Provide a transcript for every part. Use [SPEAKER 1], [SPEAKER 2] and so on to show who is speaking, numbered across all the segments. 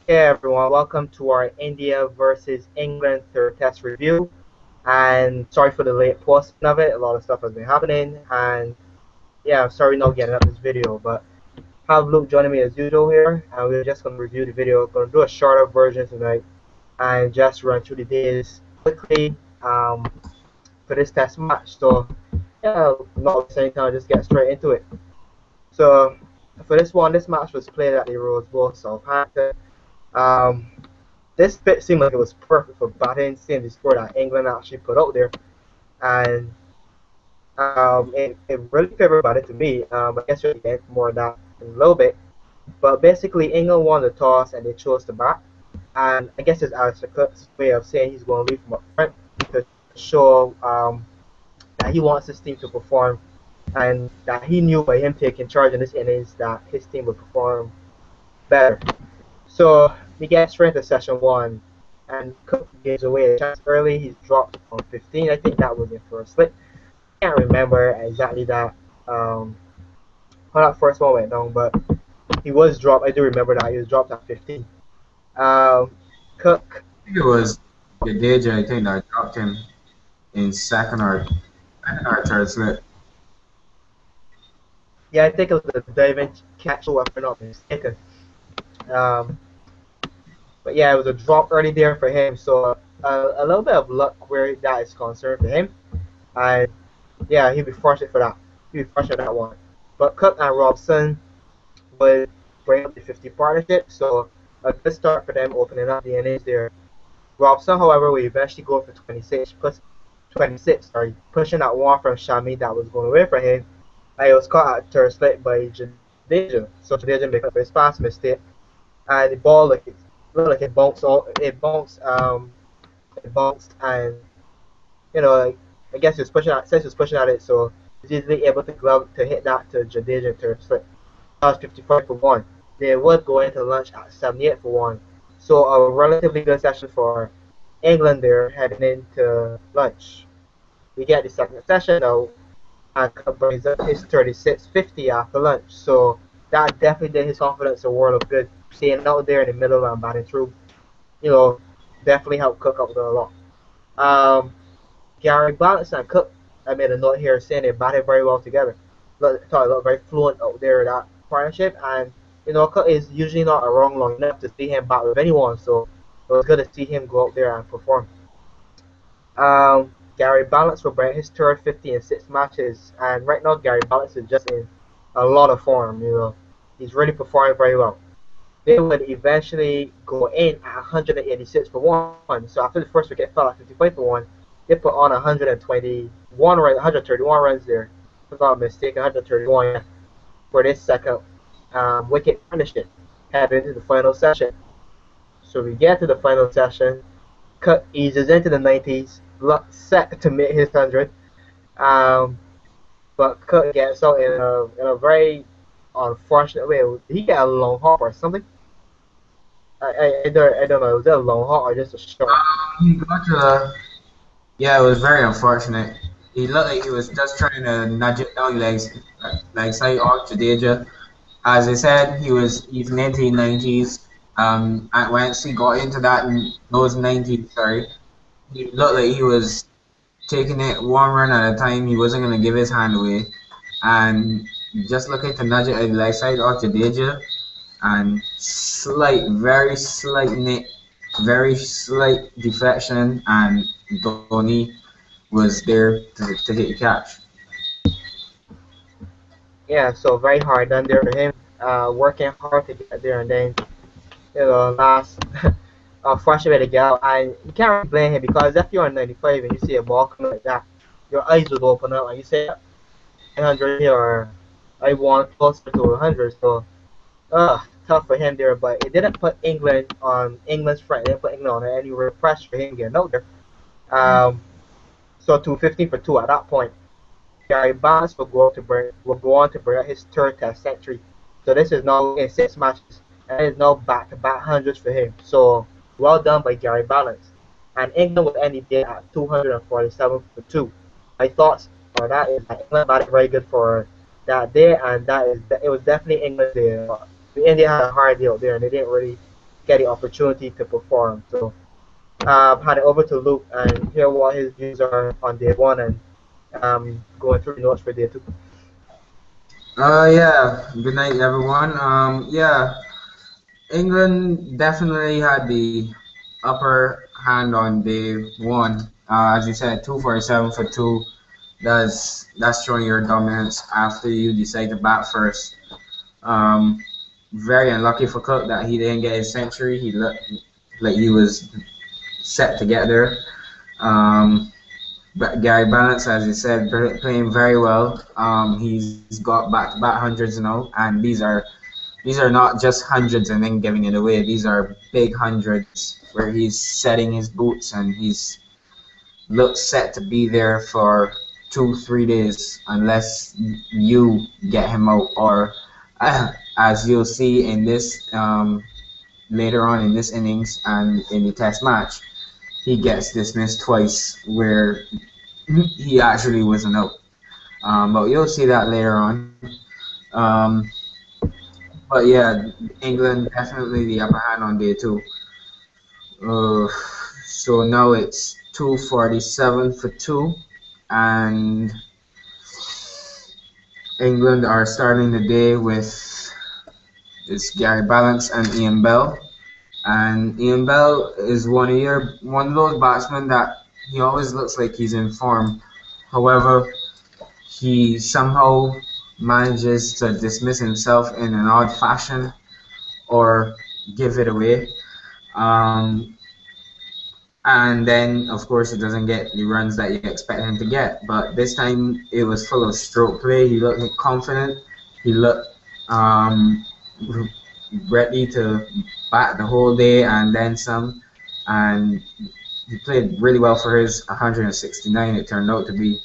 [SPEAKER 1] Hey everyone, welcome to our India versus England third test review. And sorry for the late posting of it. A lot of stuff has been happening, and yeah, I'm sorry not getting up this video. But I have Luke joining me as usual here, and we're just gonna review the video. Gonna do a shorter version tonight, and just run through the days quickly for this test match. So yeah, not wasting any time, just get straight into it. So for this one, this match was played at the Rose Bowl, Southampton. Um, this bit seemed like it was perfect for batting, seeing the score that England actually put out there, and it really favored batting to me. I guess we'll get more of that in a little bit, but basically England won the toss and they chose to bat, and I guess it's Alex Cook's way of saying he's going to lead from up front to show that he wants his team to perform, and that he knew by him taking charge in this innings that his team would perform better. So we get straight into session one, and Cook gives away a chance early. He's dropped on 15. I think that was it for a slip. Can't remember exactly that how that first one went down, but he was dropped. I do remember that he was dropped at 15. Um, Cook,
[SPEAKER 2] I think it was Jadeja, I think, that dropped him in second or third slip.
[SPEAKER 1] yeah, I think it was a diving catch, if I'm not mistaken. Um, but yeah, it was a drop early there for him. So a little bit of luck where that is concerned for him. And yeah, he'd be fortunate for that. He'd be fortunate for that one. But Cook and Robson would bring up the 50 partnership, so a good start for them opening up the innings there. Robson, however, will eventually go for 26, sorry, pushing that one from Shami that was going away from him. And he was caught at third slip by Jadeja. So Jadeja made up his fast mistake. And the ball looked like it bounced, and like, I guess he was pushing at since he was pushing at it, so he's easily able to hit that to Jadeja to slip. That was 55 for one. They would go into lunch at 78 for one. So a relatively good session for England there heading into lunch. We get the second session now, and Cup brings up his 36-50 after lunch. So that definitely did his confidence a world of good. Staying out there in the middle and batting through, you know, definitely helped Cook out there a lot. Um, Gary Balance and Cook, I made a note here saying they batted very well together. Look very fluent out there, that partnership. And, Cook is usually not around long enough to see him bat with anyone. So it was good to see him go out there and perform. Gary Balance will bring his third 50 in 6 matches. And right now, Gary Balance is just in a lot of form. He's really performing very well. They would eventually go in at 186 for one. So after the first wicket fell at 55 for one, they put on 131 runs there. If I'm not mistaken, 131 for this second wicket partnership heading into the final session. So we get to the final session. Cut eases into the 90s, set to make his 100. Um, but Cut gets out in a very unfortunate way. Did he get a long hop or something? I don't know. Was it a long hop or just a short?
[SPEAKER 2] He got yeah, it was very unfortunate. He looked like he was just trying to nudge it down like side off Jadeja. As I said, he's 1990s. And once he got into those 90s, sorry, he looked like he was taking it one run at a time. He wasn't gonna give his hand away, and just looking to nudge it at the left side of Jadeja, and very slight nick, very slight deflection, and Dhoni was there to hit the catch.
[SPEAKER 1] Yeah, so very hard done there for him. Working hard to get there, and then last unfortunately to get out. And you can't really blame him because if you're on 95 and you see a ball coming like that, your eyes would open up and you say 100 here or I want closer to 100. So tough for him there, but it didn't put England's front. It didn't put England on any real pressure for him getting out there. Um, so 215 for two at that point. Gary Barnes will go on to bring out his third test century. So this is now in 6 matches, and it's now back-to-back hundreds for him. So well done by Gary Balance. And England will end the day at 247 for two. My thoughts on that is that England batted very good for that day, and it was definitely England's day. India had a hard day out there, and they didn't really get the opportunity to perform. So hand it over to Luke and hear what his views are on day one and going through the notes for day two.
[SPEAKER 2] Yeah. Good night, everyone. Yeah. England definitely had the upper hand on day one. As you said, 247 for two. That's showing your dominance after you decide to bat first. Um, Very unlucky for Cook that he didn't get his century. He looked like he was set to get there. Um, but Gary Balance, as you said, playing very well. He's got back-to-back hundreds now, and these are not just hundreds and then giving it away. These are big hundreds where he's setting his boots and he's looks set to be there for 2 3 days unless you get him out or as you'll see in this later on in this innings and in the test match he gets dismissed twice where he actually wasn't out. But you'll see that later on. um, but yeah, England definitely the upper hand on day two. uh, so now it's 247 for two, and England are starting the day with it's Gary Balance and Ian Bell. And Ian Bell is one of those batsmen that he always looks like he's in form. However, he somehow manages to dismiss himself in an odd fashion or give it away. Um, and then, of course, he doesn't get the runs that you expect him to get. But this time, it was full of stroke play. He looked confident. He looked um, ready to bat the whole day and then some. And he played really well for his 169. It turned out to be.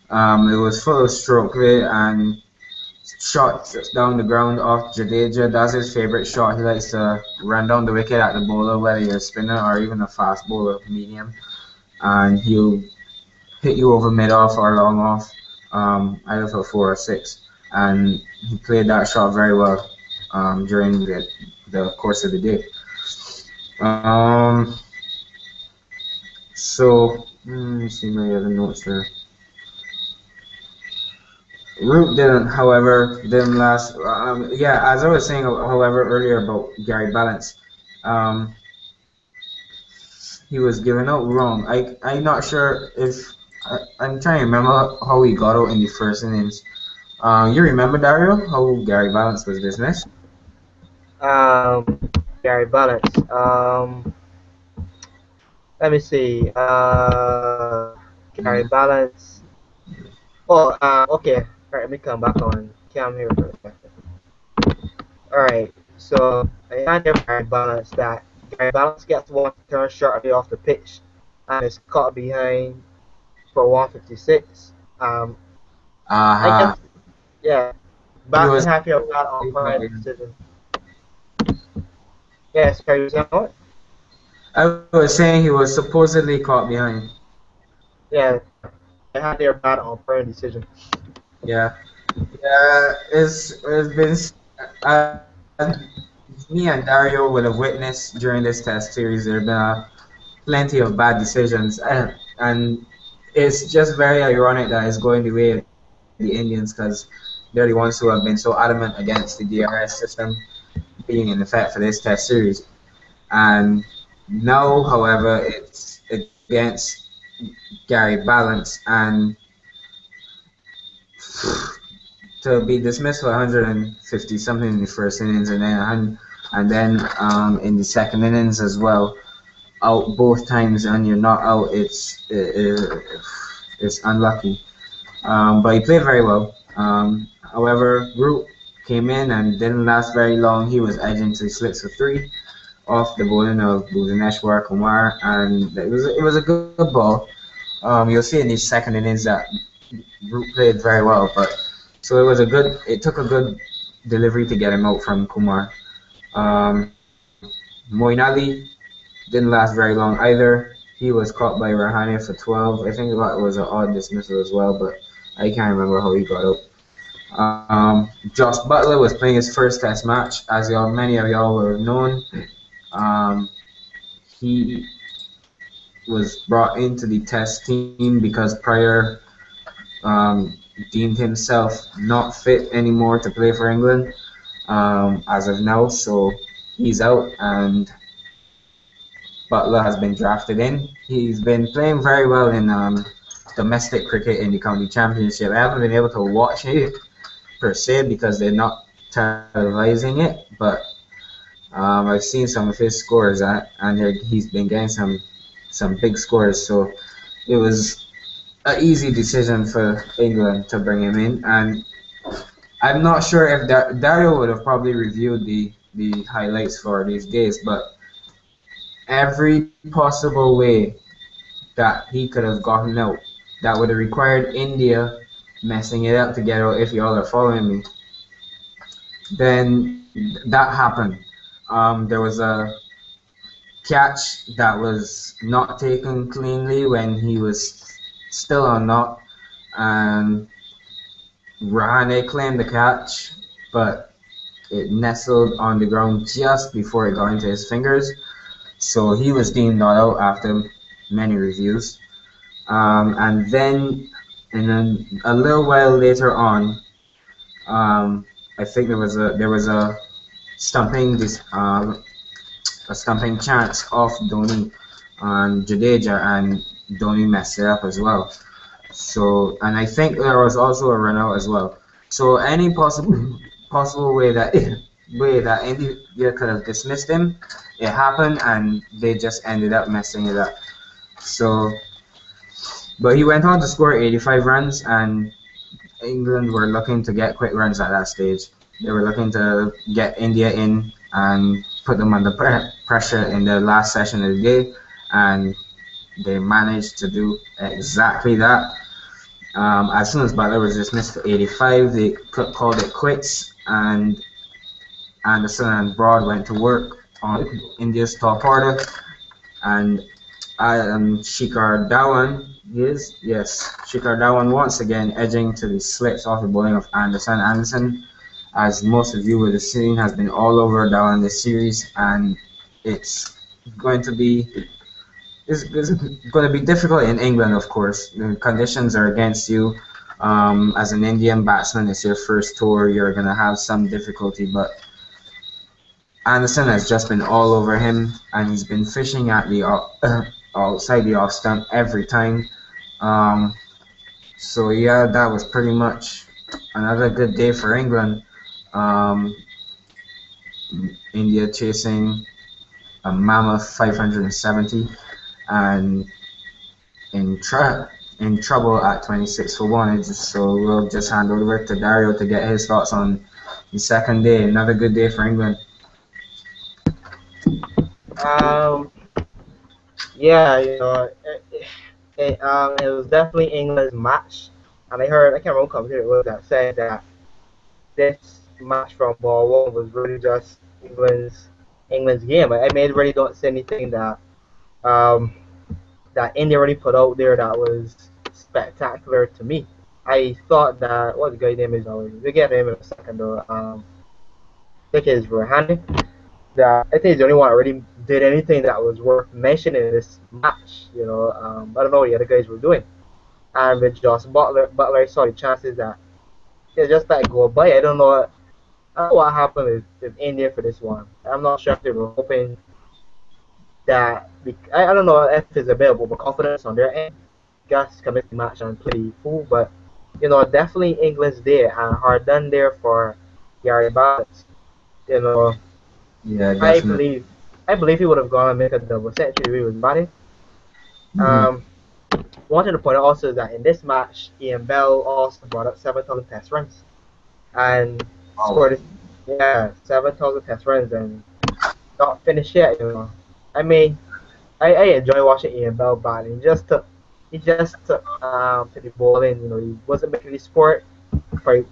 [SPEAKER 2] It was full of stroke play and shots down the ground off Jadeja. That's his favorite shot. He likes to run down the wicket at the bowler, whether you're a spinner or even a fast bowler, medium, and he'll hit you over mid off or long off, either for 4 or 6. And he played that shot very well during the course of the day. Um, let me see my other notes there. Root didn't, however, didn't last. Yeah, as I was saying, however, earlier about Gary Balance, um, he was given out wrong. I'm not sure if I'm trying to remember how he got out in the first innings. You remember Dario how Gary Balance was dismissed?
[SPEAKER 1] Um, Gary Balance. Let me see. Gary
[SPEAKER 2] Mm.
[SPEAKER 1] Balance. Oh, okay. All right, let me come back on cam here for a second. All right. So I had Gary Balance that Gary Balance gets one to turn shortly off the pitch, and is caught behind for 156. I
[SPEAKER 2] Aha.
[SPEAKER 1] guess yeah.
[SPEAKER 2] He
[SPEAKER 1] Back
[SPEAKER 2] was.
[SPEAKER 1] and happy about on prior decision. Yeah, sorry, you saying what?
[SPEAKER 2] I was saying he was supposedly caught behind.
[SPEAKER 1] Yeah, I had their bad on prior decision.
[SPEAKER 2] Yeah. Yeah. It's been uh, me and Dario would have witnessed during this test series. There have been plenty of bad decisions, and it's just very ironic that it's going the way of the Indians because they're the ones who have been so adamant against the DRS system being in effect for this test series. And now, however, it's against Gary Balance, and to be dismissed for 150 something in the first innings, and then in the second innings as well, out both times, and you're not out. It's unlucky. But he played very well. However, Root came in and didn't last very long. He was edging to slips for three off the bowling of Bhuvaneshwar Kumar, and it was a good ball. You'll see in the second innings that Root played very well, but so it took a good delivery to get him out from Kumar. Moeen Ali didn't last very long either. He was caught by Rahane for 12. I think that was an odd dismissal as well, but I can't remember how he got out. Josh Butler was playing his first test match, as y'all, many of y'all will have known. Um, he was brought into the test team because Pryor um, deemed himself not fit anymore to play for England as of now. So he's out, and Butler has been drafted in. He's been playing very well in domestic cricket in the county championship. I haven't been able to watch it per se because they're not televising it, but I've seen some of his scores and he's been getting some big scores. So it was an easy decision for England to bring him in, and I'm not sure if Dario would have probably reviewed the highlights for these days, but every possible way that he could have gotten out that would have required India messing it up to get out. If y'all are following me, then that happened. There was a catch that was not taken cleanly when he was still on knock, and Rahane claimed the catch, but it nestled on the ground just before it got into his fingers. So he was deemed not out after many reviews. And then a little while later on, I think there was stumping this a stumping chance off Dhoni on Jadeja, and Dhoni messed it up as well. So, and I think there was also a run out as well. So any possible way that India could have dismissed him, it happened, and they just ended up messing it up. So, but he went on to score 85 runs, and England were looking to get quick runs at that stage. They were looking to get India in and put them under pressure in the last session of the day, and they managed to do exactly that. As soon as Butler was dismissed for 85, they called it quits, and Anderson and Broad went to work on India's top order, and Shikhar Dhawan Shikhar Dhawan once again edging to the slips off the bowling of Anderson. Anderson, as most of you would have seen, has been all over Dhawan this series, and it's going to be it's going to be difficult in England, of course. The conditions are against you. As an Indian batsman, it's your first tour. You're going to have some difficulty, but Anderson has just been all over him, and he's been fishing at the outside the off stump every time. Um, so yeah, that was pretty much another good day for England. Um, India chasing a mammoth 570 and in trouble at 26 for one. So we'll just hand over to Dario to get his thoughts on the second day. Another good day for England.
[SPEAKER 1] Um, yeah, it was definitely England's match, and I can't remember what commentator it was that said that this match from ball one was really just England's game. I mean, really don't see anything um that India really put out there that was spectacular to me. I thought that what the guy's name is always we get him in a second though. I think it's Rahane. That I think he's the only one that really did anything that was worth mentioning in this match. I don't know what the other guys were doing. And with Josh Butler, I saw the chances that they just let go by. I don't know what happened with India for this one. I'm not sure if they were hoping that I don't know if it's available, but confidence on their end. Gus commit the match and play full, but definitely England's there and hard done there for Gary Barnes. You know,
[SPEAKER 2] Yeah,
[SPEAKER 1] I
[SPEAKER 2] definitely.
[SPEAKER 1] believe I believe he would have gone and make a double century with batting.
[SPEAKER 2] Mm-hmm.
[SPEAKER 1] Um, Wanted to point out also that in this match, Ian Bell also brought up 7,000 test runs and
[SPEAKER 2] Wow.
[SPEAKER 1] scored, 7,000 test runs and not finished yet. I mean, I enjoy watching Ian Bell bat. He just took to the bowling. He wasn't making the sport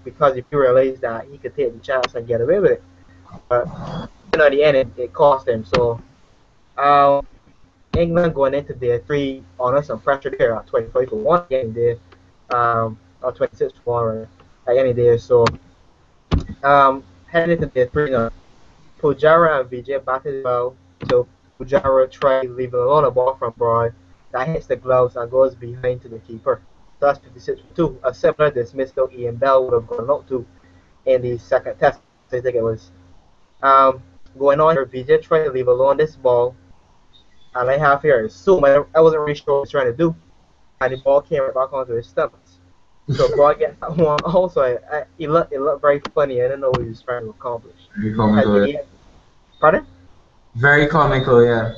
[SPEAKER 1] because if he realized that he could take the chance and get away with it. But at the end, it cost him. So um, England going into day three under some pressure there at 25 for one getting there, or 26 for one at any day. So heading into day three, Pujara and Vijay batted well. So Pujara tried leaving alone a ball from Broad that hits the gloves and goes behind to the keeper. So that's 56 for 2. A similar dismissal Ian Bell would have gone out to in the second test, I think it was. Um, Going on here, VJ tried to leave alone this ball, and I have here assume I wasn't really sure what he was trying to do, and the ball came right back onto his stomach. So Broad gets that one also. It looked very funny. I didn't know what he was trying to accomplish.
[SPEAKER 2] Very
[SPEAKER 1] Had
[SPEAKER 2] comical.
[SPEAKER 1] the pardon?
[SPEAKER 2] Very comical, yeah.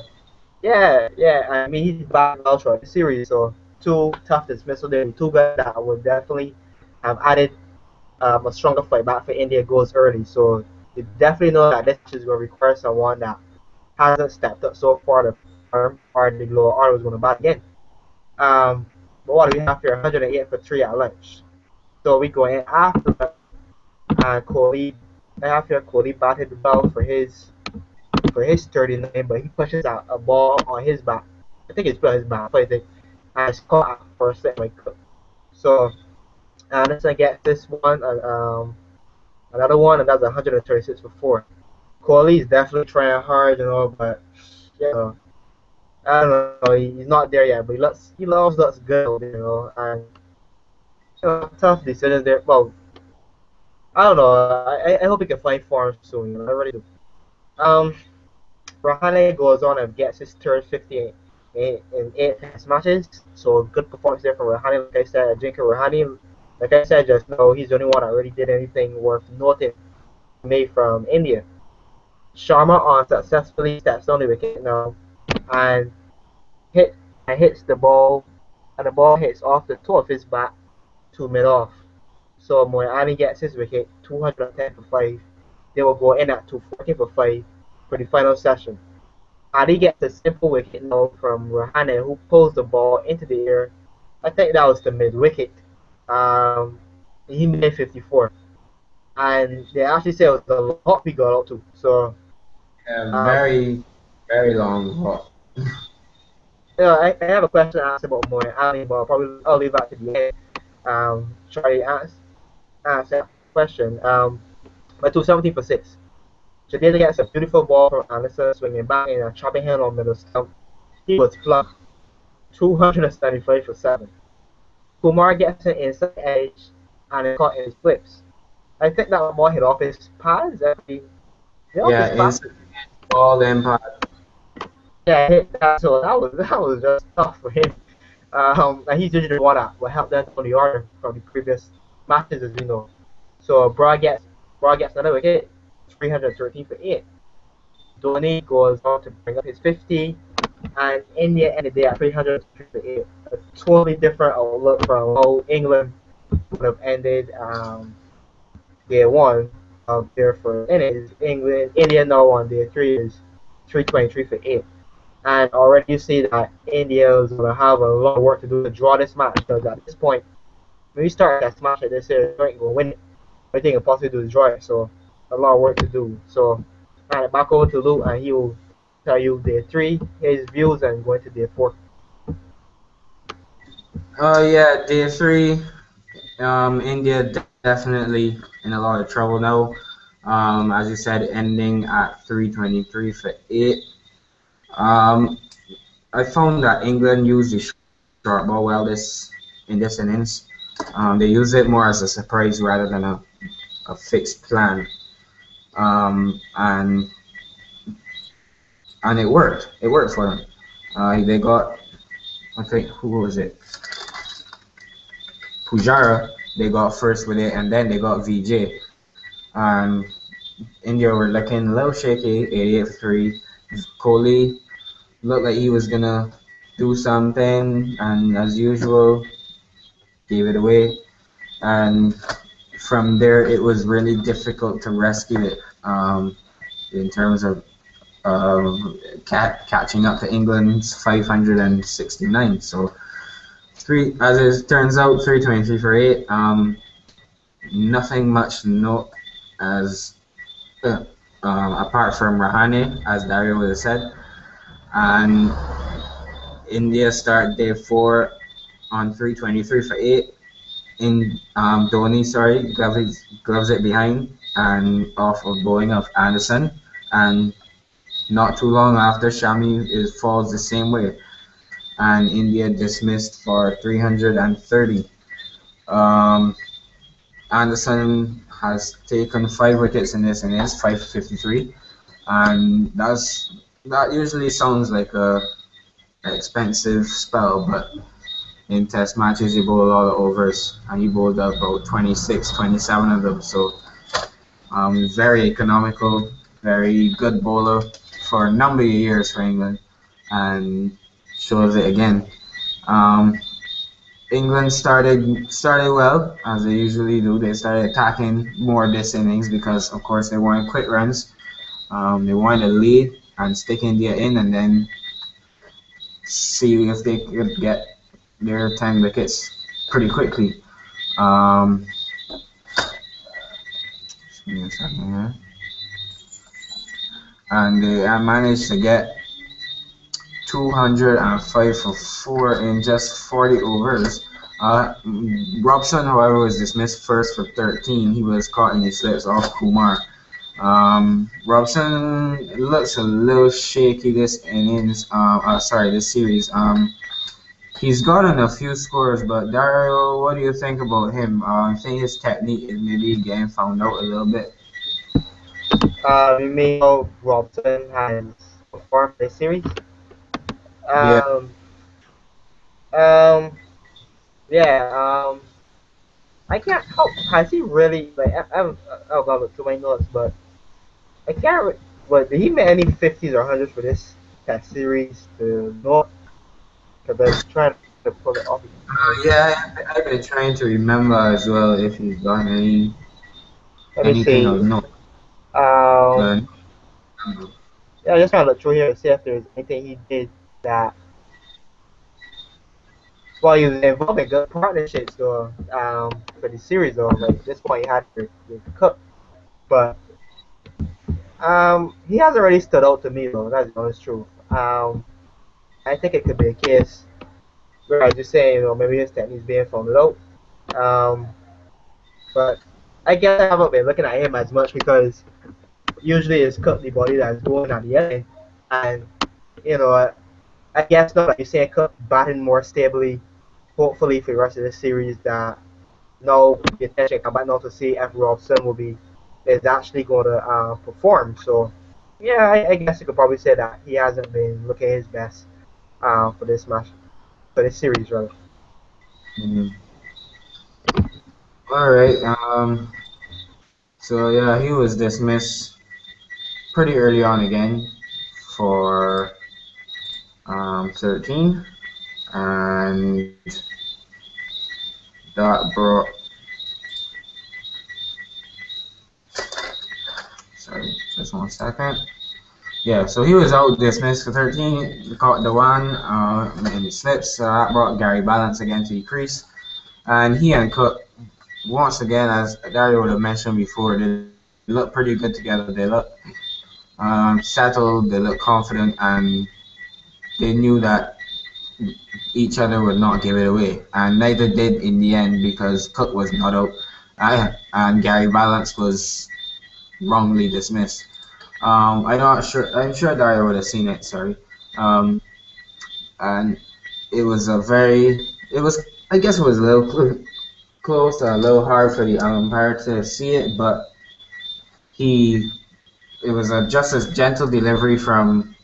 [SPEAKER 1] Yeah, yeah. I mean, he's back well throughout the series, so two tough dismissal there. Two guys that would definitely have added a stronger fight back for India goes early. So you definitely know that this is going to require someone that hasn't stepped up so far to perform or the lower order was going to bat again. Um, but what do we have here? 108 for 3 at lunch. So we go in after that, and Kohli, I have here Kohli batted well for his 39, but he pushes out a ball on his back. I think it's put on his back, I think, and it's caught out for a second. So Anderson gets this one, another one, and that's 136 for 4. Kohli's definitely trying hard, but you know, I don't know, he's not there yet, but he looks good, and tough decisions there. Well, I don't know. I hope he can find form soon. I really do. Um, Rahane goes on and gets his third 50 in 8 test matches. So good performance there from Rahane. Like I said, Ajinkya Rahane, like I said just now, he's the only one that really did anything worth noting made from India. Sharma on successfully steps on the wicket now and hit and hits the ball, and the ball hits off the toe of his bat to mid off. So Moyani gets his wicket, 210 for 5. They will go in at 240 for 5 for the final session. Ali gets a simple wicket now from Rahane, who pulls the ball into the air. I think that was the mid wicket. He made 54. And they actually say it was a lot we got out to. So,
[SPEAKER 2] Yeah,
[SPEAKER 1] um,
[SPEAKER 2] very, very long hop.
[SPEAKER 1] I have a question to ask about Moyani, but I'll leave that to the end. Try to ask that question. But 217 for 6. Jadea gets a beautiful ball from Anderson swinging back in a chopping hand on middle stump. He was plucked 275 for 7. Kumar gets an inside edge and it caught in his flips. I think that ball hit off his pads. Hit off his
[SPEAKER 2] Yeah,
[SPEAKER 1] pads.
[SPEAKER 2] instant ball impact.
[SPEAKER 1] Yeah, hit that. So that was just tough for him. And he's usually the one that will help them on the order from the previous matches, as you know. So Braga gets another wicket, 313 for 8. Dhoni goes on to bring up his 50, and India ended the day at 358. A totally different outlook from how England would have ended day one of their first innings. India now on day three is 323 for 8. And already you see that India is going to have a lot of work to do to draw this match because at this point, when you start that match like this, you're going to win it. The only thing you can possibly do is draw it. So, a lot of work to do. So, hand it back over to Luke and he will tell you day three, his views, and going to day four.
[SPEAKER 2] Yeah, day three. India definitely in a lot of trouble now. As you said, ending at 323 for 8. Um, I found that England used the short ball well this in this innings. They use it more as a surprise rather than a fixed plan. And it worked. It worked for them. They got, I think, who was it? Pujara. They got first with it, and then they got VJ. And India were looking a little shaky, 88 for 3. Kohli looked like he was gonna do something, and as usual, gave it away. And from there, it was really difficult to rescue it in terms of catching up to England's 569. So as it turns out, 323 for 8. Nothing much note as apart from Rahane, as Dario would have said, and India start day 4 on 323 for 8. In Dhoni, sorry, gloves it behind and off of bowling of Anderson, and not too long after, Shami is falls the same way, and India dismissed for 330. Um, Anderson has taken 5 wickets in this innings, 553, and that usually sounds like a expensive spell, but in test matches he bowled a lot of overs, and he bowled about 26, 27 of them. So very economical, very good bowler for a number of years for England, and shows it again. Um, England started well as they usually do. They started attacking more this innings because, of course, they wanted quick runs. They wanted to lead and stick India in, and then see if they could get their 10 wickets pretty quickly. Um, just give me a second here. And they managed to get 205 for 4 in just 40 overs. Robson, however, was dismissed first for 13. He was caught in his slips off Kumar. Robson looks a little shaky this innings. Sorry, this series. He's gotten a few scores, but Dario, what do you think about him? I think his technique is maybe getting found out a little bit.
[SPEAKER 1] You mean how Robson has performed this series?
[SPEAKER 2] Yeah,
[SPEAKER 1] Um, um, yeah. I can't. How has he really like? I've got to look through my notes, but I can't. But did he make any fifties or hundreds for this test series to not? Because I'm trying to pull it off.
[SPEAKER 2] yeah. I've been trying to remember as well if he's done
[SPEAKER 1] Let me
[SPEAKER 2] anything of
[SPEAKER 1] see.
[SPEAKER 2] note.
[SPEAKER 1] Um,
[SPEAKER 2] But
[SPEAKER 1] yeah, I just trying to look through here and see if there's anything he did that. Well, he was involved in good partnerships though. For the series though, like this point he had with Cook, but he hasn't really stood out to me though. That's the honest truth. I think it could be a case where I just say, maybe his technique's being found out. Um, but I guess I haven't been looking at him as much because usually it's Cook the body that's going at the end, and you know, I guess not like you say, Cook batting more stably. Hopefully for the rest of the series, that now the attention come back now to see if Robson will be is actually going to perform. So yeah, I guess you could probably say that he hasn't been looking his best for this match for this series rather.
[SPEAKER 2] mm, all right. So yeah, he was dismissed pretty early on again for 13, and that brought. Sorry, just 1 second. Yeah, so he was out dismissed for 13. Caught the one in his slips. So that brought Gary Balance again to the crease, and he and Cook once again, as Dario would have mentioned before, they look pretty good together. They look settled, they look confident, and they knew that each other would not give it away, and neither did in the end because Cook was not out, and Gary Balance was wrongly dismissed. I'm not sure. I'm sure Dario would have seen it. Sorry, um, and it was a very. It was. I guess it was a little close, a little hard for the umpire to see it, but he. It was a just as gentle delivery from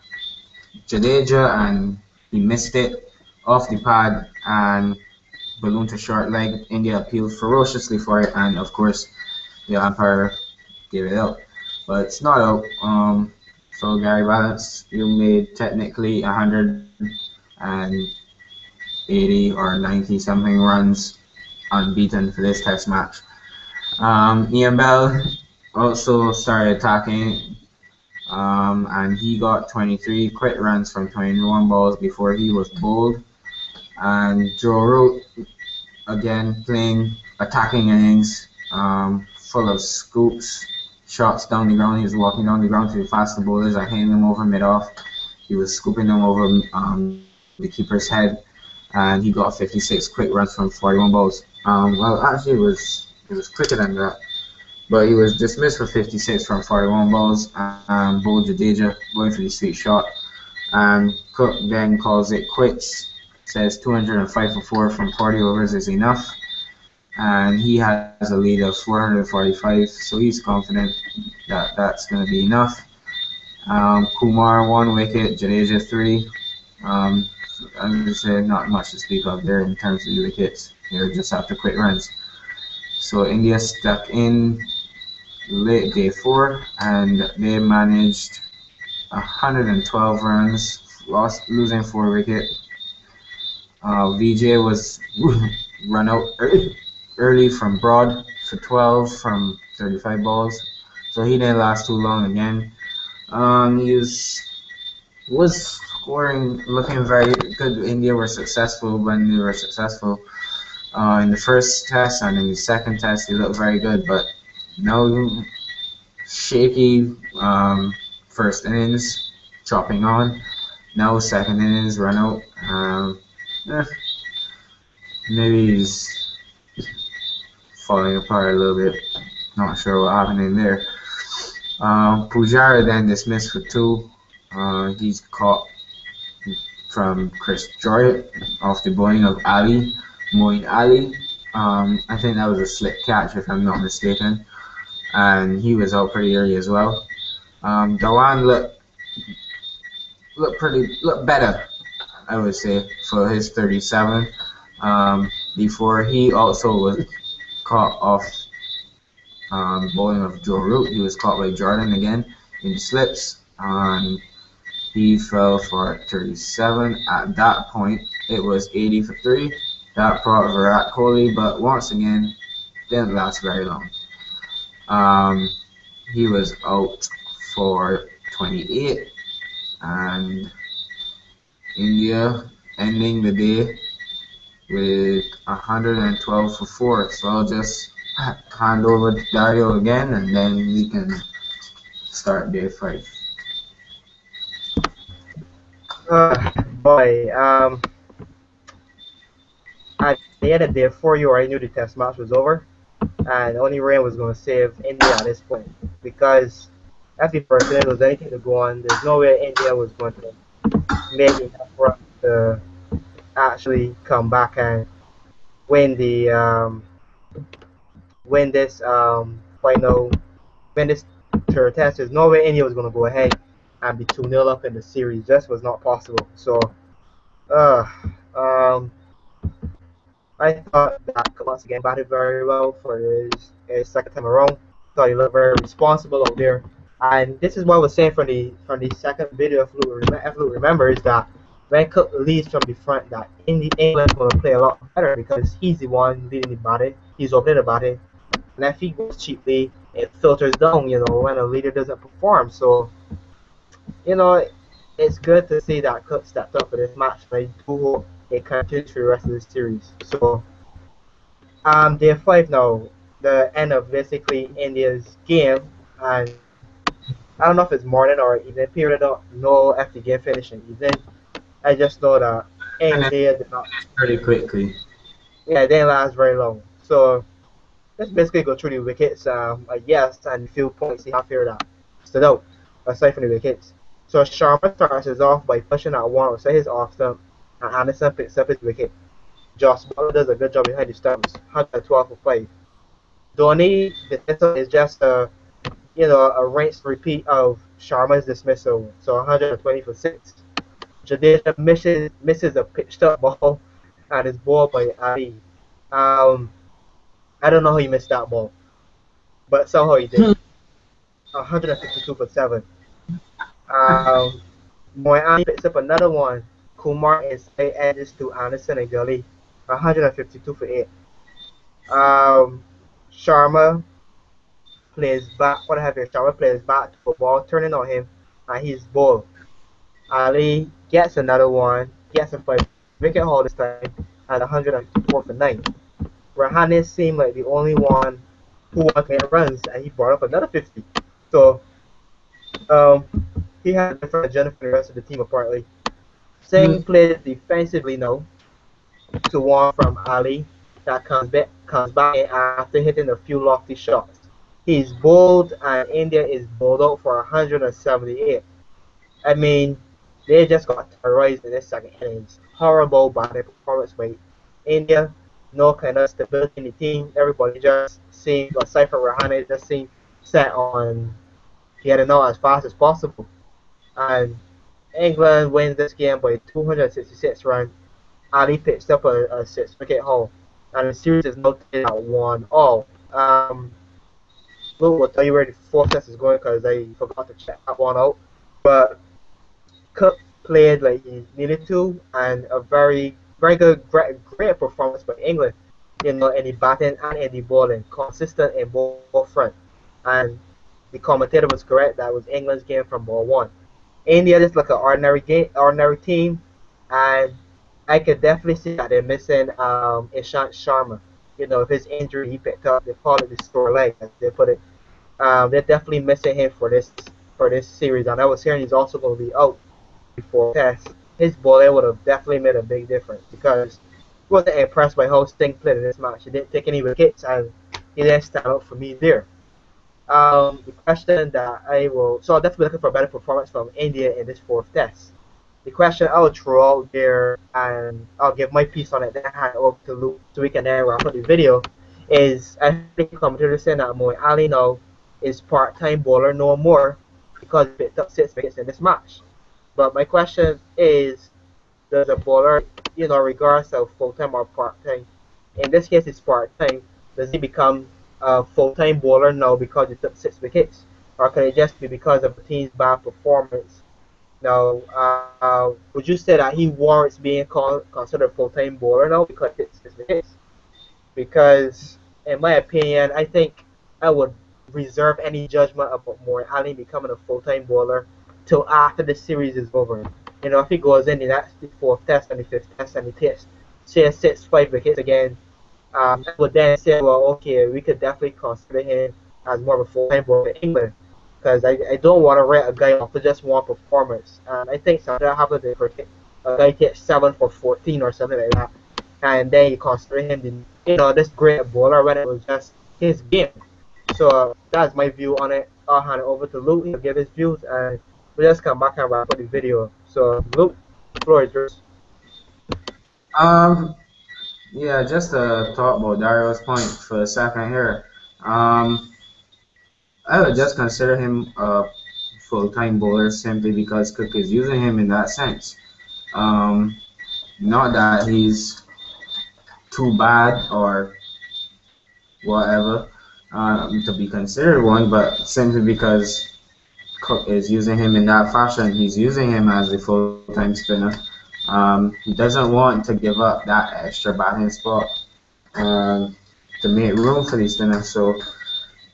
[SPEAKER 2] Jadeja, and he missed it off the pad and balloon to short leg. India appealed ferociously for it, and of course, the umpire gave it out. But it's not out. So Gary Balance, you made technically 180 or 90 something runs unbeaten for this test match. Ian Bell also started attacking, and he got 23 quick runs from 21 balls before he was bowled. And Joe Root again playing attacking innings, full of scoops, shots down the ground. He was walking down the ground to the faster bowlers and hitting them over mid off. He was scooping them over the keeper's head, and he got 56 quick runs from 41 balls. Well, actually, it was quicker than that. but he was dismissed for 56 from 41 balls and bowled Jadeja going for the sweet shot. And Cook then calls it quits, says 205 for 4 from 40 overs is enough, and he has a lead of 445, so he's confident that that's going to be enough. Kumar 1 wicket, Jadeja 3. Um, as I said, not much to speak of there in terms of the wickets. They're just after quick runs. So India stuck in late day 4 and they managed 112 runs, lost losing 4 wicket. VJ was run out early from Broad for 12 from 35 balls, so he didn't last too long again. He was scoring, looking very good. India were successful when they were successful in the first test, and in the second test they looked very good. But no, shaky first innings, chopping on. Now second innings run out. Eh, maybe he's falling apart a little bit. Not sure what happened in there. Pujara then dismissed for 2. He's caught from Chris Joy off the bowling of Ali, Moeen Ali. I think that was a slick catch if I'm not mistaken, and he was out pretty early as well. Dhawan looked better, I would say, for his 37. Before he also was caught off bowling of Joe Root. He was caught by Jordan again in the slips, and he fell for 37. At that point, it was 80 for 3. That brought Virat Kohli, but once again, didn't last very long. He was out for 28, and India ending the day with 112 for 4. So I'll just hand over to Dario again, and then we can start day 5.
[SPEAKER 1] Boy, at the end of day 4, you already knew the test match was over, and only rain was going to save India at this point. Because if the first inning was anything to go on, there's no way India was going to make enough for us to actually come back and win the win this final win this third test. There's no way India was going to go ahead and be 2-0 up in the series. Just was not possible. So, uh, um, I thought that once again batted very well for his second time around. Thought he looked very responsible out there. And this is what I was saying from the second video, if Luke remembers, that when Cook leads from the front, that England's going to play a lot better because he's the one leading the batting. He's opening the batting. And if he goes cheaply, it filters down, when a leader doesn't perform. So, it's good to see that Cook stepped up for this match. And I do hope it continues for the rest of the series. So, day 5 now, the end of basically India's game, and I don't know if it's morning or evening period. I don't know if the game finished in evening. I just know that India did not.
[SPEAKER 2] Pretty quickly.
[SPEAKER 1] Yeah, it didn't last very long. So let's basically go through the wickets, I guess, and a few points you have here that stood out aside from the wickets. So Sharma starts us off by pushing at one outside his off stump, and Anderson picks up his wicket. Josh Butler does a good job behind the stumps, 112 for 5. Dhoni dismissal is just a rinsed repeat of Sharma's dismissal, so 120 for 6. Jadeja misses a pitched up ball and is bowled by Ali. I don't know how he missed that ball, but somehow he did. 152 for 7. Um, Moeen picks up another one. Kumar inside edges to Anderson and Gully. 152 for 8. Sharma plays back. What happened? Sharma plays back to a ball, turning on him, and he's bowled. Ali gets another one, gets a 5-wicket haul this time, at 104 for 9. Rahane seemed like the only one who wanted to get runs, and he brought up another 50. So, he had a different agenda for the rest of the team, apparently. Singh plays defensively now to one from Ali that comes back in after hitting a few lofty shots. He's bowled, and India is bowled out for 178. I mean, they just got terrorized in this second innings. Horrible batting performance by India. No kind of stability in the team. Everybody just seemed, aside from Rahane, just seemed set on getting out as fast as possible. And England wins this game by 266 runs. Ali pitched up a 6 wicket haul. And the series is now tied at 1-all. Luke will tell you where the fourth test is going because I forgot to check that one out. But Cook played like he needed to, and a very good, great performance by England. In the batting and in the bowling, consistent in both front. And the commentator was correct. That was England's game from ball one. India just like an ordinary team, and I could definitely see that they're missing Ishant Sharma. If his injury he picked up, they call it the sore leg, as they put it. They're definitely missing him for this series, and I was hearing he's also going to be out before test. His bowling would have definitely made a big difference because I wasn't impressed by how Sting played in this match. He didn't take any wickets, and he didn't stand out for me there. The question that I will, so I'll definitely be looking for a better performance from India in this fourth test. The question I will throw out there, and I'll give my piece on it, then hand it over to Luke so we can then wrap up the video, is I heard the commentator saying that Moeen Ali now is part-time bowler no more because he picked up 6 wickets in this match. But my question is, does a bowler, regardless of full-time or part-time, in this case it's part-time, does he become a full-time bowler now because he took 6 wickets? Or can it just be because of the team's bad performance? Now, would you say that he warrants being considered a full-time bowler now because he took 6 wickets? Because, in my opinion, I think I would reserve any judgment about Moeen Ali becoming a full-time bowler till after the series is over. If he goes in the fourth test and the fifth test and he takes, say, 5 wickets again, I would then say, well, okay, we could definitely consider him as more of a full-time bowler in England. Because I don't want to write a guy off for just one performance. And I think something that happened in cricket. A guy takes 7 for 14 or something like that. And then you consider him this great bowler when it was just his game. So that's my view on it. I'll hand it over to Luke. He'll give his views, and we'll just come back and wrap up the video. So Luke, the floor is yours.
[SPEAKER 2] Um, yeah, just to talk about Dario's point for a second here. Um, I would just consider him a full-time bowler simply because Cook is using him in that sense. Um, Not that he's too bad or whatever to be considered one, but simply because Cook is using him in that fashion. He's using him as a full-time spinner. He doesn't want to give up that extra batting spot um, to make room for the spinner. So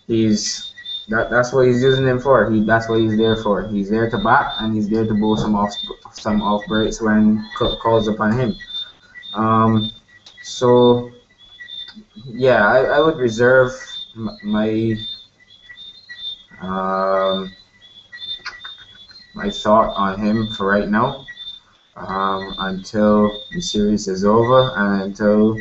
[SPEAKER 2] that's what he's using him for. That's what he's there for. He's there to bat and he's there to bowl some off breaks when Cook calls upon him. Um, so yeah, I would reserve um, my thought on him for right now until the series is over and until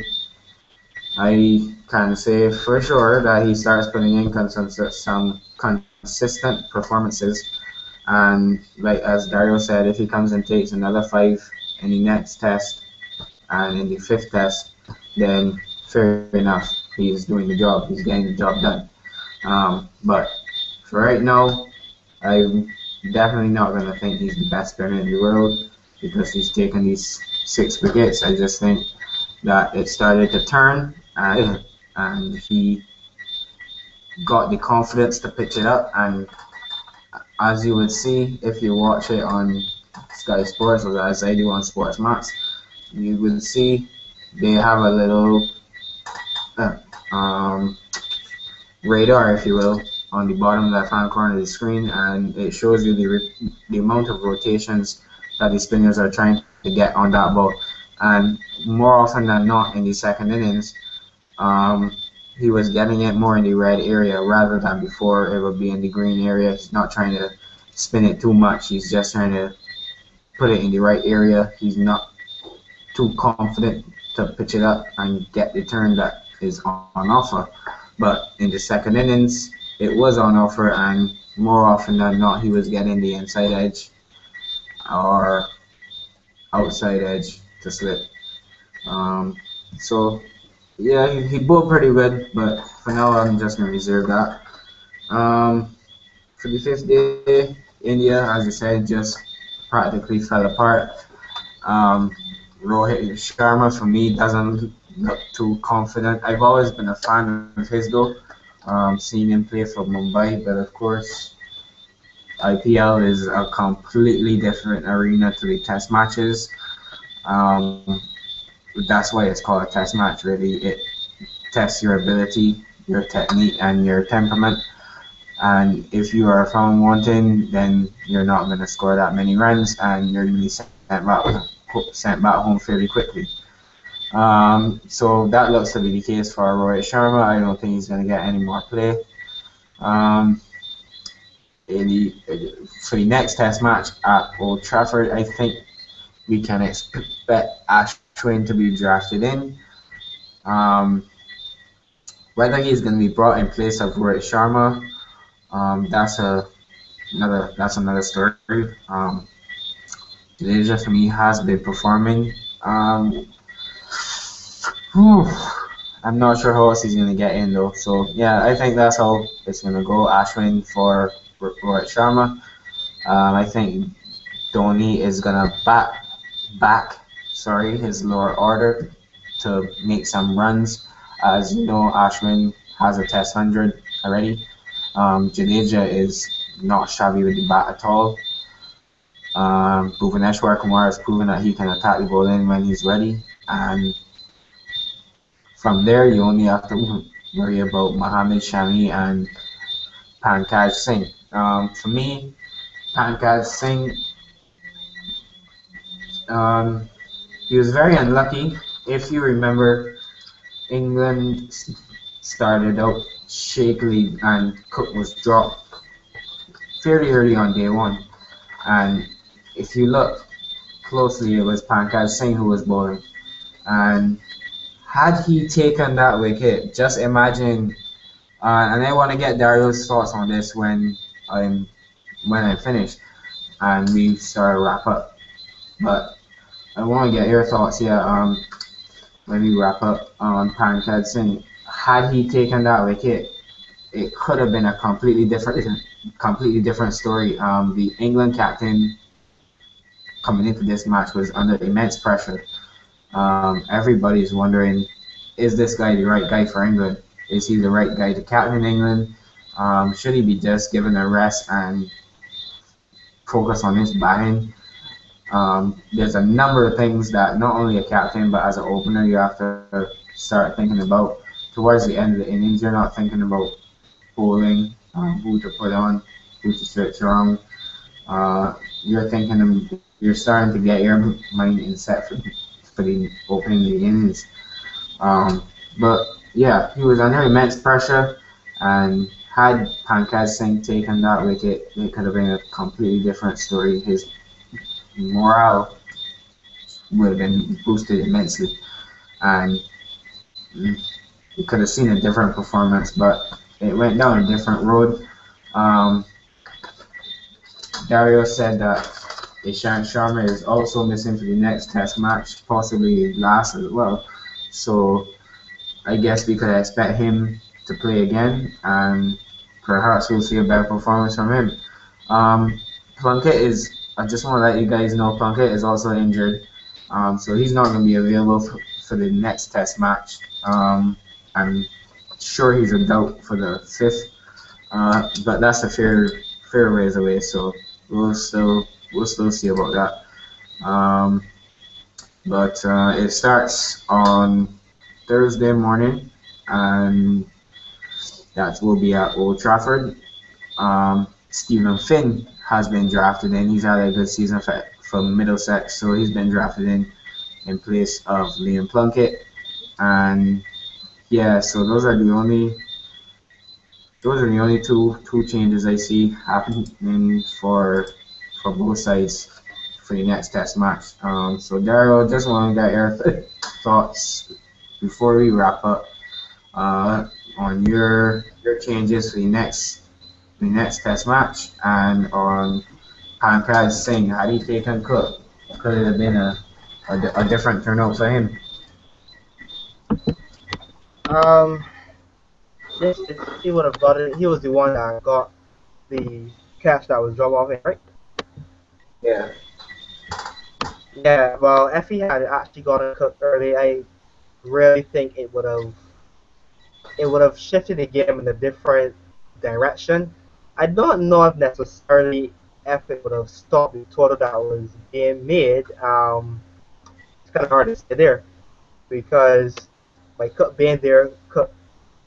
[SPEAKER 2] I can say for sure that he starts putting in some consistent performances. And like as Dario said, if he comes and takes another 5 in the next test and in the fifth test, then fair enough. He's doing the job. He's getting the job done. But for right now, I'm definitely not going to think he's the best spinner in the world because he's taken these 6 wickets. I just think that it started to turn and he got the confidence to pitch it up. And as you would see if you watch it on Sky Sports or as I do on Sports Max, you will see they have a little uh, um, radar, if you will, on the bottom left-hand corner of the screen, and it shows you the amount of rotations that the spinners are trying to get on that ball. And more often than not, in the second innings, um, he was getting it more in the red area rather than before it would be in the green area. He's not trying to spin it too much. He's just trying to put it in the right area. He's not too confident to pitch it up and get the turn that is on offer. But in the second innings, it was on offer, and more often than not, he was getting the inside edge or outside edge to slip. Um, so yeah, he bowled pretty good, but for now I'm just gonna reserve that. Um, for the fifth day, India, as I said, just practically fell apart. Um, Rohit Sharma for me doesn't look too confident. I've always been a fan of his though. Seeing him play for Mumbai, but of course IPL is a completely different arena to the Test matches. Um, that's why it's called a Test match. Really, it tests your ability, your technique, and your temperament. And if you are found wanting, then you're not going to score that many runs, and you're going to be sent back home fairly quickly. So that looks to be the case for Rohit Sharma. I don't think he's going to get any more play. Um, for the next Test match at Old Trafford, I think we can expect Ashwin to be drafted in. Um, Whether he's going to be brought in place of Rohit Sharma, that's another story. Jadeja for me has been performing. Um, whew, I'm not sure who else he's going to get in though. So yeah, I think that's how it's going to go. Ashwin for Rohit Sharma. I think Dhoni is going to back his lower order to make some runs. As you know, Ashwin has a Test 100 already. Jadeja is not shabby with the bat at all. Bhuvaneshwar Kumar has proven that he can attack the bowling when he's ready, and from there you only have to worry about Mohammad Shami and Pankaj Singh. For me, Pankaj Singh, um, he was very unlucky. If you remember, England started out shakily and Cook was dropped fairly early on day one. And if you look closely, it was Pankaj Singh who was bowling. And had he taken that wicket, just imagine. And I want to get Dario's thoughts on this I'm when I finish and we start to wrap up. But I want to get your thoughts here. When we wrap up on Pankaj Singh, had he taken that wicket, it could have been a completely different story. The England captain coming into this match was under immense pressure. Everybody's wondering, is this guy the right guy for England? Is he the right guy to captain England? Should he be just given a rest and focus on his batting? There's a number of things that not only a captain but as an opener you have to start thinking about. Towards the end of the innings, you're not thinking about bowling, who to put on, who to switch on. You're starting to get your mind in set for the opening of the innings. Um, but yeah, he was under immense pressure, and had Pankaj Singh taken that wicket, it could have been a completely different story. His morale would have been boosted immensely, and you could have seen a different performance, but it went down a different road. Um, Dario said that Ishant Sharma is also missing for the next Test match, possibly last as well. So I guess we could expect him to play again, and perhaps we'll see a better performance from him. Um, Plunkett is. I just want to let you guys know Plunkett is also injured, so he's not going to be available for the next Test match. I'm sure he's a doubt for the fifth, but that's a fair ways away. So we'll still see about that. But it starts on Thursday morning, and that will be at Old Trafford. Stephen Finn has been drafted in. He's had a good season from Middlesex, so he's been drafted in place of Liam Plunkett. And yeah, so those are the only two changes I see happening for both sides for the next Test match. So Daryl, just want to get your thoughts before we wrap up uh, on on your changes for the next test match and on Pankaj Singh. Had he taken Cook, could it have been a different turnout for him?
[SPEAKER 1] Um, yes, he would have got it. He was the one that got the catch that was dropped off him, right?
[SPEAKER 2] Yeah,
[SPEAKER 1] Yeah. Well, if he had actually gotten cooked early, I really think it would have shifted the game in a different direction. I don't know if necessarily if it would have stopped the total that was being made. It's kind of hard to say there because by Cook being there, Cook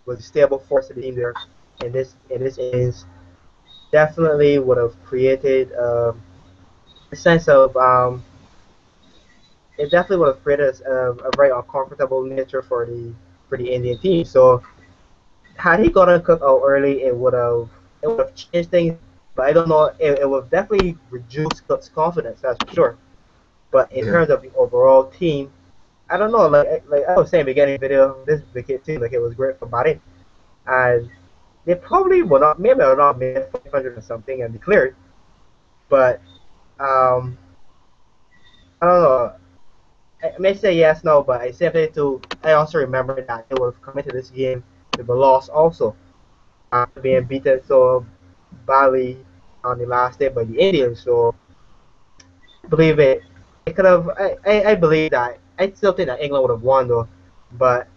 [SPEAKER 1] was a stable force of the team there, and this innings definitely would have created a sense of it definitely would have created a very uncomfortable nature for the Indian team. So had he gotten Cook out early, it would have changed things. But I don't know. It would have definitely reduced Cook's confidence, that's for sure. But in
[SPEAKER 2] yeah,
[SPEAKER 1] terms of the overall team, I don't know. Like I was saying, beginning of the video, this wicket seemed like it was great for batting, and they probably will not, maybe will not make 500 or something and declared. But um, I don't know. I may say yes, no, but I simply to. I also remember that they would have come into this game with a loss also, after being beaten so badly on the last day by the Indians. So I believe it. It could have. I believe that. I still think that England would have won though, but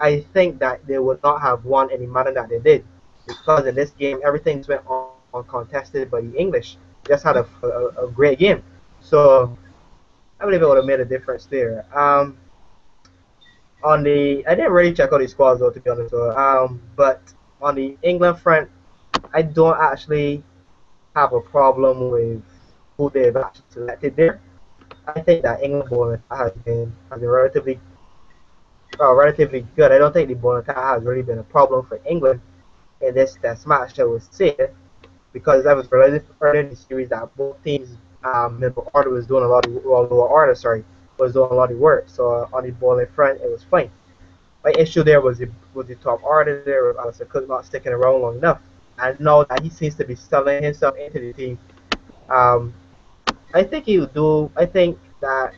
[SPEAKER 1] I think that they would not have won any manner that they did because in this game everything went on contested by the English. Just had a great game. So I believe it would have made a difference there. On the I didn't really check out the squads though to be honest. So, but on the England front, I don't actually have a problem with who they've actually selected there. I think that England bowling has been relatively good. I don't think the bowling attack has really been a problem for England in this test match. I would say because that was early in the series that both teams middle order was doing a lot of well, lower order was doing a lot of work. So on the bowling front, it was fine. My issue there was the top order there with Alistair Cook not sticking around long enough. And now that he seems to be selling himself into the team, um, I think he would do. I think that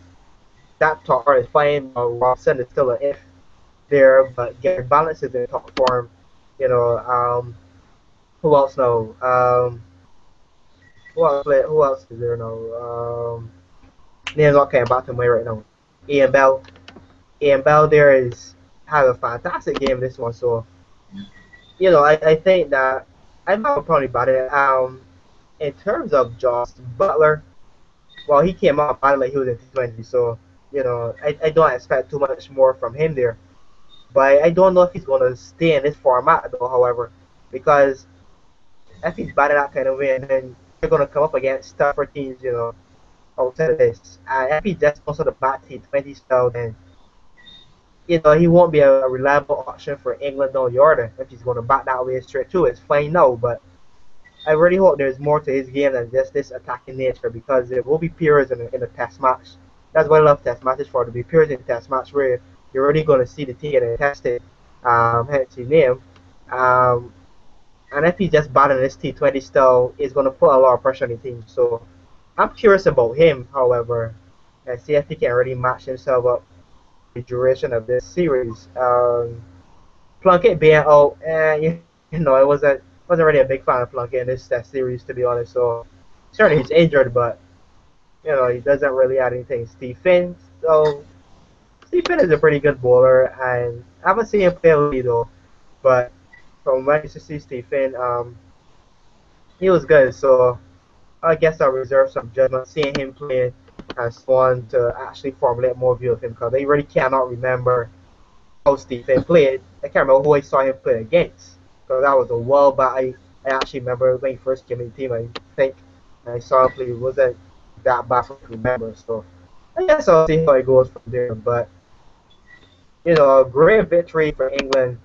[SPEAKER 1] top order is fine. Robson is still an if there, but Gary Balance is in top form. You know, who else now? Who else is there now? Names not coming back to me right now. Ian Bell. Ian Bell there is had a fantastic game this one. So I think that I'm not probably about it. In terms of Josh Butler, well, he came out batting like he was in T20, so I don't expect too much more from him there. But I don't know if he's going to stay in this format though. However, because if he's batting that kind of way, and then you're going to come up against tougher teams, outside of this, and if he just wants to bat T20 style, then he won't be a reliable option for England down the order if he's going to bat that way straight through. It's fine now, but I really hope there's more to his game than just this attacking nature because there will be periods in a test match. That's what I love test matches for. To be periods in test match where you're really going to see the team getting tested, hence his name. Um, and if he's just batting this T20 style, it's going to put a lot of pressure on the team. So I'm curious about him, however, and see if he can really match himself up the duration of this series. Plunkett being out, it wasn't really a big fan of Plunkett in this test series to be honest. So certainly he's injured, but he doesn't really add anything. Steve Finn is a pretty good bowler, and I haven't seen him play lately though. But from when I used to see Steve Finn, he was good. So I guess I'll reserve some judgment seeing him play as one to actually formulate more view of him because I really cannot remember how Stephen played. I can't remember who I saw him play against because that was a while back. I actually remember when he first came in the team. I think I saw him play. It wasn't that bad for me to remember. So I guess I'll see how it goes from there. But a great victory for England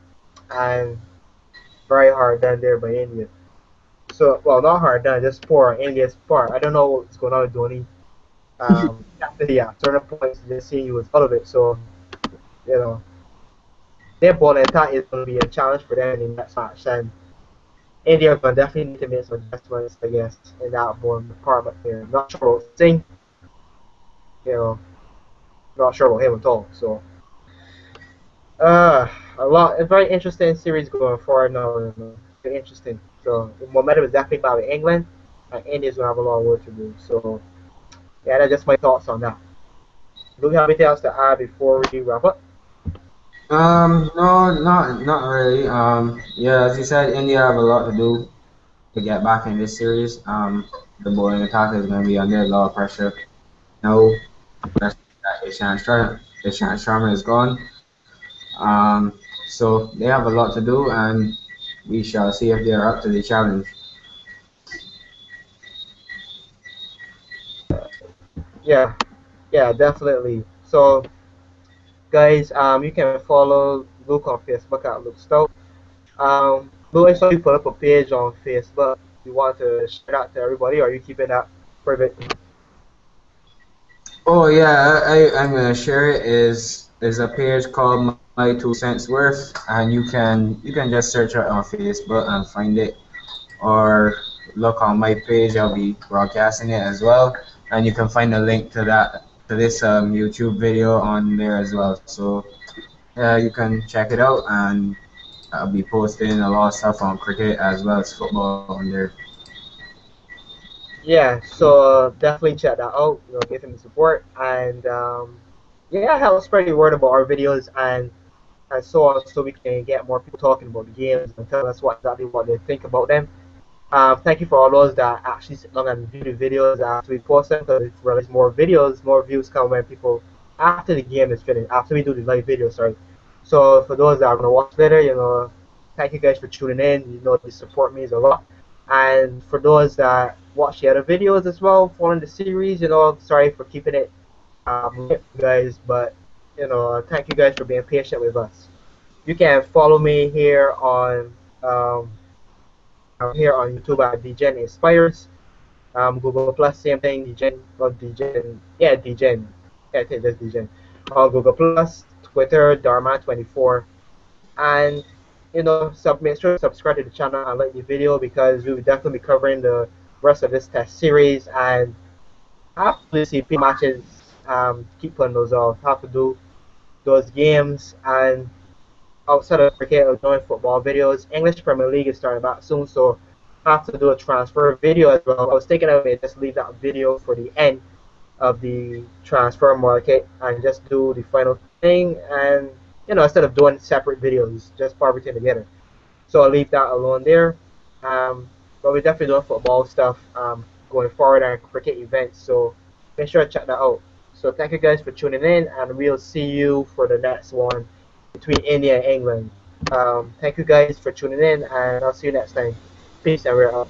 [SPEAKER 1] and very hard done there by India. So well, not hard done, just poor India's part. I don't know what's going on with Dhoni. After the certain points, just seeing he was out of it. So you know their bowling attack is going to be a challenge for them in the next match. And India going to definitely need to make some adjustments, I guess, in that bowling department here. Not sure about Singh, you know, not sure about him at all. So, a very interesting series going forward now. Very interesting. So, the momentum is definitely back with England, and India's going to have a lot of work to do. So, yeah, that's just my thoughts on that. Do we have anything else to add before we wrap up?
[SPEAKER 2] No, not really. Yeah, as you said, India have a lot to do to get back in this series. The bowling attack is going to be under a lot of pressure now, especially that Ishant Sharma is gone. So they have a lot to do, and we shall see if they are up to the challenge.
[SPEAKER 1] Yeah, yeah, definitely. So, guys, you can follow Luke on Facebook at Luke Stout. Luke, I saw you put up a page on Facebook. You want to share that to everybody, or are you keeping that private?
[SPEAKER 2] Oh yeah, I'm gonna share it. Is a page called My 2 Cents Worth, and you can just search it on Facebook and find it, or look on my page. I'll be broadcasting it as well, and you can find a link to this YouTube video on there as well. So you can check it out, and I'll be posting a lot of stuff on cricket as well as football on there.
[SPEAKER 1] Yeah, so definitely check that out. Give him the support, and yeah, help spread the word about our videos and so on, so we can get more people talking about the games and telling us exactly what they think about them. Thank you for all those that actually sit down and view the videos after we post them, because we realize more videos, more views come when people after the game is finished, after we do the live video, sorry. So for those that are going to watch later, thank you guys for tuning in. The support means a lot. And for those that watch the other videos as well, following the series, sorry for keeping it late, guys, but thank you guys for being patient with us. You can follow me um, here on YouTube at DGen Inspires. Google Plus, same thing. DGen, not DGen. Yeah, DGen. Yeah, I think that's DGen. Google Plus, Twitter, Dharma24, and make sure to subscribe to the channel and like the video, because we will definitely be covering the rest of this test series, and have to see matches. Keep putting those off. Have to do those games, and outside of cricket or doing football videos. English Premier League is starting back soon, so I have to do a transfer video as well. I was thinking of it, just leave that video for the end of the transfer market and just do the final thing, and instead of doing separate videos, just put everything together. So I'll leave that alone there. But we're definitely doing football stuff going forward and cricket events. So make sure to check that out. So thank you guys for tuning in, and we'll see you for the next one between India and England. Thank you guys for tuning in, and I'll see you next time. Peace, and we're out.